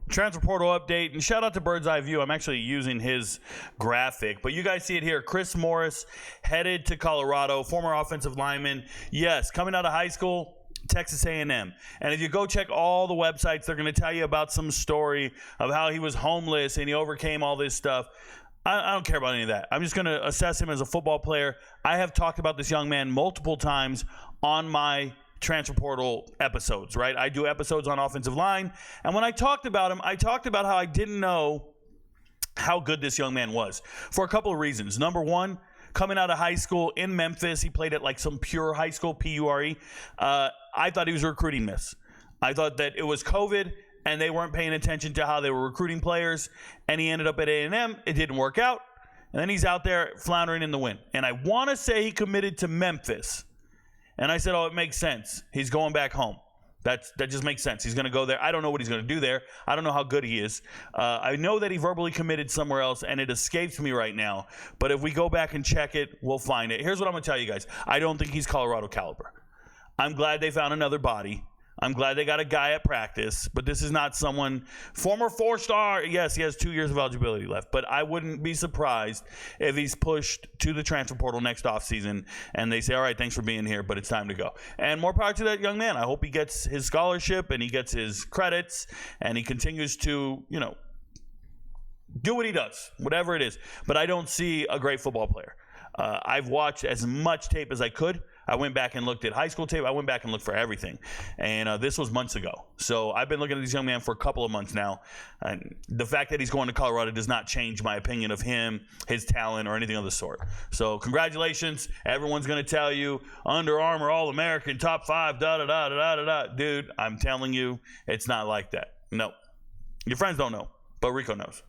transfer portal update, and shout out to Bird's Eye View. I'm actually using his graphic, but you guys see it here. Chris Morris headed to Colorado, former offensive lineman. Yes, coming out of high school, Texas A&M. And if you go check all the websites, they're going to tell you about some story of how he was homeless and he overcame all this stuff. I don't care about any of that. I'm just going to assess him as a football player. I have talked about this young man multiple times on my transfer portal episodes, right? I do episodes on offensive line. And when I talked about him, I talked about how I didn't know how good this young man was for a couple of reasons. Number one, coming out of high school in Memphis, he played at like some pure high school, P-U-R-E. I thought he was a recruiting miss. I thought that it was COVID and they weren't paying attention to how they were recruiting players. And he ended up at A&M. It didn't work out. And then he's out there floundering in the wind. And I want to say he committed to Memphis. And I said, oh, it makes sense. He's going back home. That just makes sense. He's going to go there. I don't know what he's going to do there. I don't know how good he is. I know that he verbally committed somewhere else, and it escapes me right now. But if we go back and check it, we'll find it. Here's what I'm going to tell you guys. I don't think he's Colorado caliber. I'm glad they found another body. I'm glad they got a guy at practice, but this is not someone, former 4-star. Yes, he has 2 years of eligibility left, but I wouldn't be surprised if he's pushed to the transfer portal next offseason and they say, all right, thanks for being here, but it's time to go. And more power to that young man. I hope he gets his scholarship and he gets his credits and he continues to, do what he does, whatever it is. But I don't see a great football player. I've watched as much tape as I could. I went back and looked at high school tape. I went back and looked for everything. And this was months ago. So I've been looking at this young man for a couple of months now. And the fact that he's going to Colorado does not change my opinion of him, his talent, or anything of the sort. So congratulations. Everyone's going to tell you, Under Armour, All-American, top 5, da-da-da-da-da-da. Dude, I'm telling you, it's not like that. No. Your friends don't know, but Rico knows.